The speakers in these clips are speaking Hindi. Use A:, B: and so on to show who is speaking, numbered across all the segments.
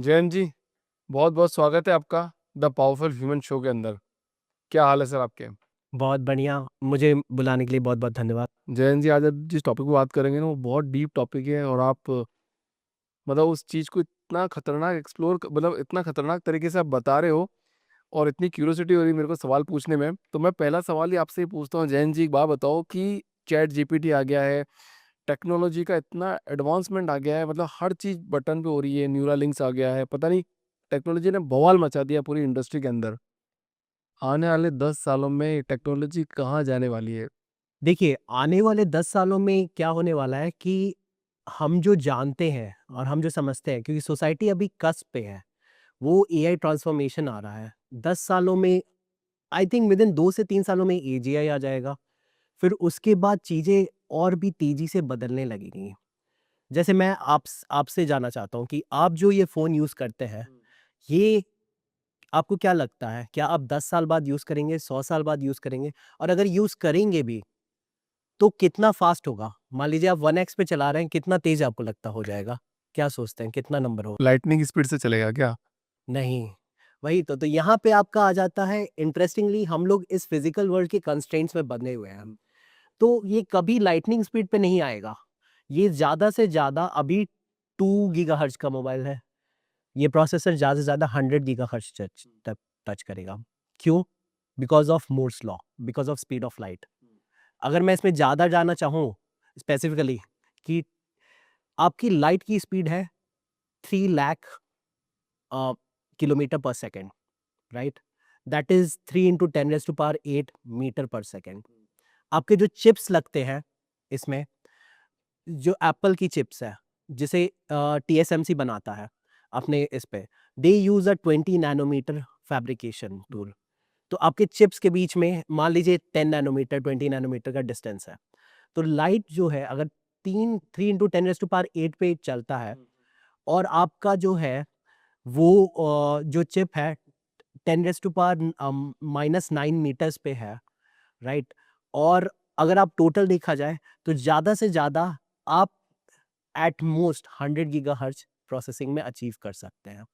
A: जयंत जी, बहुत बहुत स्वागत है आपका द पावरफुल ह्यूमन शो के अंदर। क्या हाल है सर आपके?
B: बहुत बढ़िया। मुझे बुलाने के लिए बहुत बहुत धन्यवाद।
A: जयंत जी, आज आप जिस टॉपिक पे बात करेंगे ना वो बहुत डीप टॉपिक है, और आप मतलब उस चीज़ को इतना खतरनाक मतलब इतना खतरनाक तरीके से आप बता रहे हो, और इतनी क्यूरियोसिटी हो रही है मेरे को सवाल पूछने में। तो मैं पहला सवाल ही आपसे ही पूछता हूँ, जयंत जी, एक बात बताओ कि चैट जीपीटी आ गया है, टेक्नोलॉजी का इतना एडवांसमेंट आ गया है, मतलब हर चीज़ बटन पे हो रही है, न्यूरा लिंक्स आ गया है, पता नहीं टेक्नोलॉजी ने बवाल मचा दिया पूरी इंडस्ट्री के अंदर। आने वाले 10 सालों में टेक्नोलॉजी कहाँ जाने वाली है?
B: देखिए, आने वाले 10 सालों में क्या होने वाला है कि हम जो जानते हैं और हम जो समझते हैं, क्योंकि सोसाइटी अभी कस्प पे है, वो एआई ट्रांसफॉर्मेशन आ रहा है। 10 सालों में आई थिंक विदिन 2 से 3 सालों में एजीआई आ जाएगा। फिर उसके बाद चीज़ें और भी तेज़ी से बदलने लगेंगी। जैसे मैं आपसे जानना चाहता हूँ कि आप जो ये फ़ोन यूज़ करते हैं, ये आपको क्या लगता है? क्या आप 10 साल बाद यूज़ करेंगे, 100 साल बाद यूज़ करेंगे? और अगर यूज़ करेंगे भी, तो कितना फ़ास्ट होगा? मान लीजिए आप 1 एक्स पे चला रहे हैं, कितना तेज़ आपको लगता हो जाएगा? क्या सोचते हैं, कितना नंबर हो?
A: लाइटनिंग स्पीड से चलेगा क्या?
B: नहीं, वही तो यहाँ पे आपका आ जाता है इंटरेस्टिंगली हम लोग इस फिज़िकल वर्ल्ड के कंस्ट्रेंट्स में बंधे हुए हैं हम। तो ये कभी लाइटनिंग स्पीड पे नहीं आएगा। ये ज़्यादा से ज़्यादा अभी 2 गीगाहर्ट्ज़ का मोबाइल है। ये प्रोसेसर ज़्यादा से ज़्यादा 100 गीगाहर्ट्ज़ तक टच करेगा। क्यों? Because of Moore's law, because of speed of light. अगर मैं इसमें ज़्यादा जाना चाहूँ स्पेसिफिकली कि आपकी लाइट की स्पीड है 3 lakh kilometre per second, right? That is 3 into 10 raise to power 8 metre per second. आपके जो चिप्स लगते हैं इसमें, जो एप्पल की चिप्स है, जिसे टीएसएमसी बनाता है अपने इस पे, they use a 20 nanometre fabrication tool. तो आपके चिप्स के बीच में मान लीजिए 10 नैनोमीटर, 20 नैनोमीटर का डिस्टेंस है। तो लाइट जो है अगर 3 इंटू 10 रेज़ टू पावर 8 पे चलता है और आपका जो है वो जो चिप है 10 रेज़ टू पावर -9 मीटर्स पे है, राइट? और अगर आप टोटल देखा जाए तो ज़्यादा से ज़्यादा आप एट मोस्ट 100 गीगाहर्ट्ज़ प्रोसेसिंग में अचीव कर सकते हैं।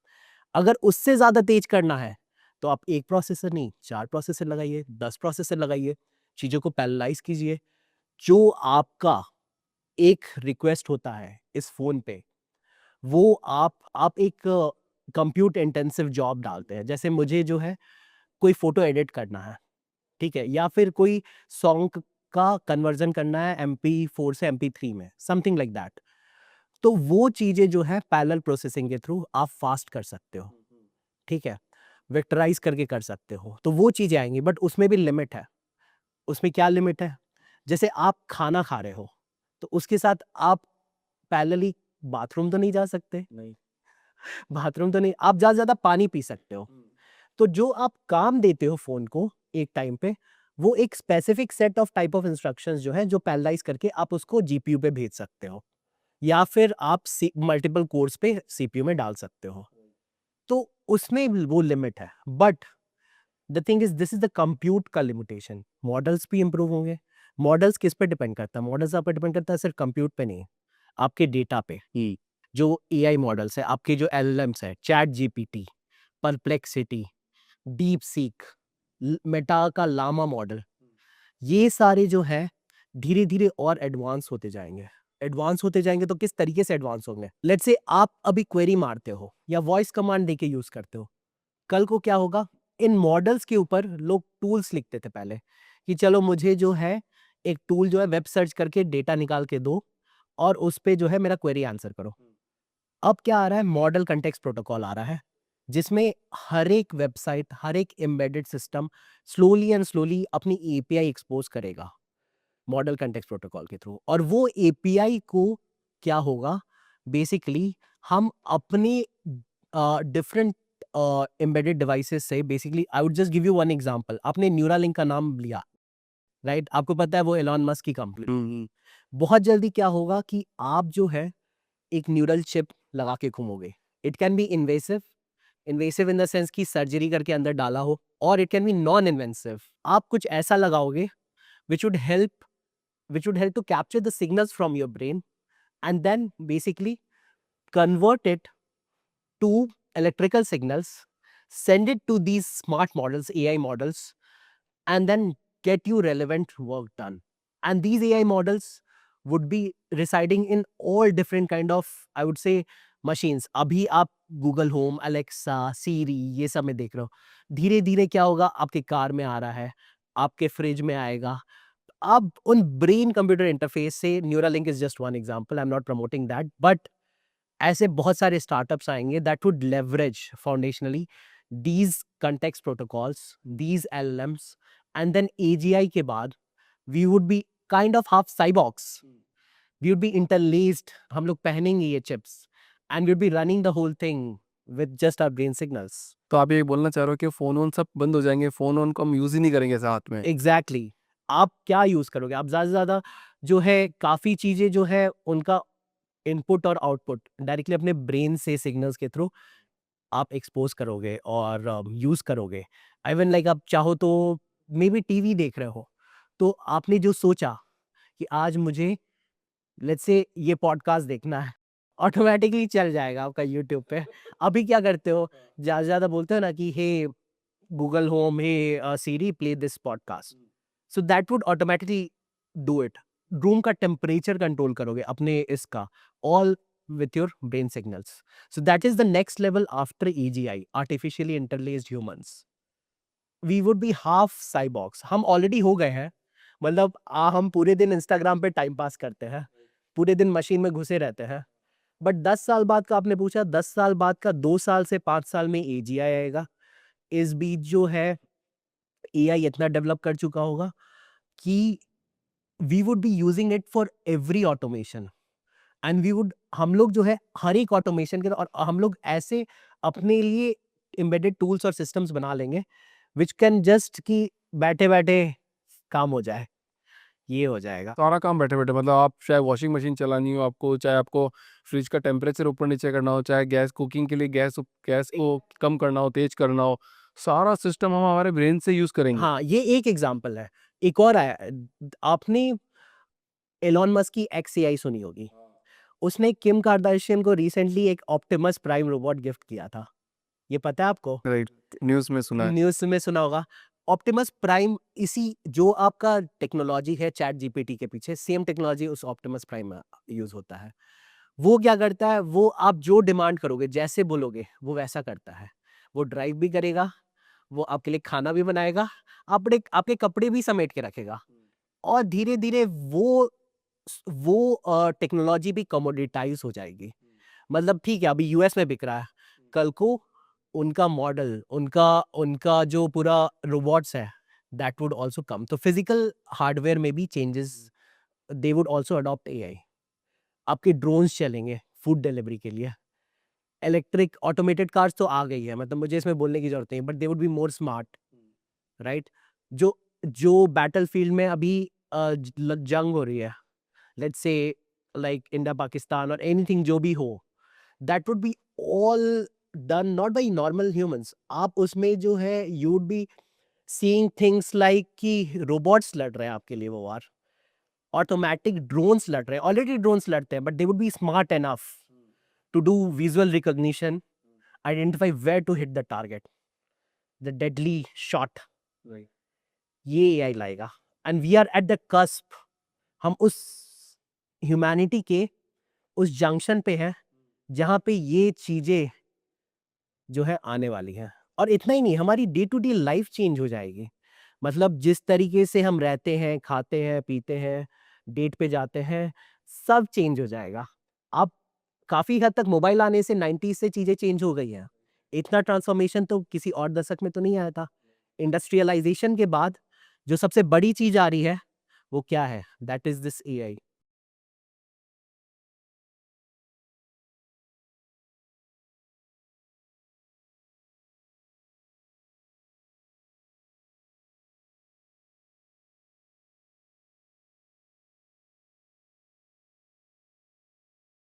B: अगर उससे ज़्यादा तेज़ करना है, तो आप 1 प्रोसेसर नहीं 4 प्रोसेसर लगाइए, 10 प्रोसेसर लगाइए, चीज़ों को पैरेललाइज़ कीजिए। जो आपका एक रिक्वेस्ट होता है इस फ़ोन पे, वो आप एक कंप्यूट इंटेंसिव जॉब डालते हैं। जैसे मुझे जो है कोई फ़ोटो एडिट करना है, ठीक है? या फिर कोई सॉन्ग का कन्वर्ज़न करना है एमपी4 से एमपी3 में, समथिंग लाइक दैट। तो वो चीज़ें जो है पैरेलल प्रोसेसिंग के थ्रू आप फ़ास्ट कर सकते हो, ठीक है? वेक्टराइज़ करके कर सकते हो, तो वो चीज़ें आएँगी बट उसमें भी लिमिट है। उसमें क्या लिमिट है? जैसे आप खाना खा रहे हो, तो उसके साथ आप पैरेलली बाथरूम तो नहीं जा सकते। नहीं। बाथरूम तो नहीं, आप ज़्यादा से ज़्यादा पानी पी सकते हो। तो जो आप काम देते हो फ़ोन को एक टाइम पे, वो एक specific set of type of instructions जो है, जो पैरेललाइज़ करके आप उसको जीपीयू पे भेज सकते हो या फिर आप सी मल्टीपल कोर्स पे सीपीयू में डाल सकते हो। तो उसमें वो लिमिट है। But the thing is this is the compute का लिमिटेशन। मॉडल्स भी इम्प्रूव होंगे। मॉडल्स किस पे डिपेंड करता है? मॉडल्स आप पे डिपेंड करता है सिर्फ कंप्यूट पे नहीं, आपके डेटा पे। जो एआई मॉडल्स हैं, आपके जो एलएलएम्स हैं, chat GPT, perplexity, deep seek, Meta का लामा मॉडल, ये सारे जो हैं धीरे-धीरे और एडवांस होते जाएँगे। एडवांस होते जाएँगे तो किस तरीके से एडवांस होंगे? लेट्स से आप अभी क्वेरी मारते हो या वॉइस कमांड देके यूज़ करते हो। कल को क्या होगा? इन मॉडल्स के ऊपर लोग टूल्स लिखते थे पहले कि चलो मुझे जो है एक टूल जो है वेब सर्च करके डेटा निकाल के दो और उस पे जो है मेरा क्वेरी आंसर करो। अब क्या आ रहा है? मॉडल कॉन्टेक्स्ट प्रोटोकॉल आ रहा है, जिसमें हर एक वेबसाइट, हर एक embedded system slowly and slowly अपनी एपीआई एक्सपोज़ करेगा, मॉडल कॉन्टेक्स्ट प्रोटोकॉल के थ्रू। और वो एपीआई को क्या होगा? बेसिकली हम अपने डिफरेंट एम्बेडेड डिवाइसेज़ से basically I would just give you one example. आपने न्यूरालिंक का नाम लिया, राइट? आपको पता है वो एलन मस्क की कंपनी। बहुत जल्दी क्या होगा कि आप जो है एक न्यूरल चिप लगा के घूमोगे। It can be invasive, invasive in the sense कि सर्जरी करके अंदर डाला हो, और it can be non invasive. आप कुछ ऐसा लगाओगे which would help to capture the signals from your brain and then basically convert it to electrical signals, send it to these smart models, AI models, and then get you relevant work done. And these AI models would be residing in all different kind of, I would say, machines. अभी आप Google Home, Alexa, Siri ये सब में देख रहे हो। धीरे धीरे क्या होगा, आपके कार में आ रहा है, आपके फ्रिज में आएगा। अब उन ब्रेन कंप्यूटर इंटरफेस से Neuralink is just one example, I am not promoting that, but ऐसे बहुत सारे स्टार्टअप्स आएंगे that would leverage foundationally these context protocols, these LLMs, and then AGI के बाद we would be kind of half cyborgs, we would be interlaced, हम लोग पहनेंगे ये chips and we would be running the whole thing with just our brain signals.
A: तो आप ये बोलना चाह रहे हो कि फ़ोन वोन सब बंद हो जाएँगे, फ़ोन वोन को हम यूज़ ही नहीं करेंगे साथ में?
B: एग्जैक्टली आप क्या यूज करोगे, आप ज्यादा से ज्यादा जो है काफी चीजें जो है उनका इनपुट और आउटपुट डायरेक्टली अपने ब्रेन से सिग्नल्स के थ्रू आप एक्सपोज करोगे और यूज करोगे। इवन लाइक आप चाहो तो मे बी टीवी देख रहे हो, तो आपने जो सोचा कि आज मुझे लेट्स से ये पॉडकास्ट देखना है, ऑटोमेटिकली चल जाएगा आपका यूट्यूब पे। अभी क्या करते हो, ज्यादा से ज्यादा बोलते हो ना कि hey Google home, hey Siri play this podcast, so that would automatically do it. Room का टेम्परेचर कंट्रोल करोगे अपने इसका, all with your brain signals. So that is the next level after AGI, artificially interlaced humans. We would be half cyborgs. हम ऑलरेडी हो गए हैं, मतलब हम पूरे दिन इंस्टाग्राम पे टाइम पास करते हैं, पूरे दिन मशीन में घुसे रहते हैं, बट 10 साल बाद का आपने पूछा, 10 साल बाद का 2 साल से 5 साल में AGI आएगा। इस बीच जो है AI इतना डेवलप कर चुका होगा कि we would be using it for every automation, and we would, हम लोग जो है हर एक ऑटोमेशन के, और हम लोग ऐसे अपने लिए एम्बेडेड टूल्स और सिस्टम्स बना लेंगे विच कैन जस्ट कि बैठे बैठे काम हो जाए, ये हो जाएगा।
A: सारा काम बैठे-बैठे, मतलब आप चाहे वॉशिंग मशीन चलानी हो आपको, चाहे आपको फ्रिज का टेम्परेचर ऊपर-नीचे करना हो, चाहे गैस कुकिंग के लिए गैस को कम करना हो, तेज़ करना हो, सारा सिस्टम हम हमारे ब्रेन से यूज़ करेंगे।
B: हाँ, ये एक एग्जांपल है। एक और आया, आपने एलॉन मस्क की XAI सुनी होगी। उसने किम कार्दाशियन को रिसेंटली एक ऑप्टिमस प्राइम रोबोट गिफ्ट किया था। ये पता है आपको?
A: राइट, न्यूज़ में सुना है।
B: न्यूज़ में सुना होगा। ऑप्टिमस प्राइम, इसी जो आपका टेक्नोलॉजी है चैट जीपीटी के पीछे, सेम टेक्नोलॉजी उस ऑप्टिमस प्राइम में यूज़ होता है। वो क्या करता है, वो आप जो डिमांड करोगे, जैसे बोलोगे, वो वैसा करता है। वो ड्राइव भी करेगा, वो आपके लिए खाना भी बनाएगा, आपके कपड़े भी समेट के रखेगा, और धीरे-धीरे वो टेक्नोलॉजी भी कमोडिटाइज़ हो जाएगी। मतलब ठीक है, अभी यूएस में बिक रहा है, कल को उनका मॉडल, उनका जो पूरा रोबोट्स है, दैट वुड आल्सो कम। तो फिजिकल हार्डवेयर में भी changes, they would also adopt AI. आपके ड्रोन्स चलेंगे फूड डिलीवरी के लिए, इलेक्ट्रिक ऑटोमेटेड कार्स तो आ गई है, मतलब मुझे इसमें बोलने की जरूरत नहीं, but they would be more smart, right? जो जो बैटलफील्ड में अभी जंग हो रही है, let's say like India Pakistan और एनीथिंग जो भी हो, that would be all done not by normal humans. आप उसमें जो है you would be seeing things like कि रोबोट्स लड़ रहे हैं आपके लिए वो वार, ऑटोमेटिक ड्रोन्स लड़ रहे हैं, ऑलरेडी ड्रोन्स लड़ते हैं, but they would be smart enough to do visual recognition, identify where to hit the target, the deadly shot.
A: Right.
B: ये एआई लाएगा, and we are at the cusp. हम उस ह्यूमैनिटी के उस जंक्शन पे हैं जहाँ पे ये चीजें जो है आने वाली हैं। और इतना ही नहीं, हमारी day to day life change हो जाएगी। मतलब जिस तरीके से हम रहते हैं, खाते हैं, पीते हैं, डेट पे जाते हैं, सब चेंज हो जाएगा। आप काफी हद तक मोबाइल आने से 90s से चीजें चेंज हो गई हैं। इतना ट्रांसफॉर्मेशन तो किसी और दशक में तो नहीं आया था। इंडस्ट्रियलाइजेशन के बाद जो सबसे बड़ी चीज आ रही है वो क्या है? That is this AI.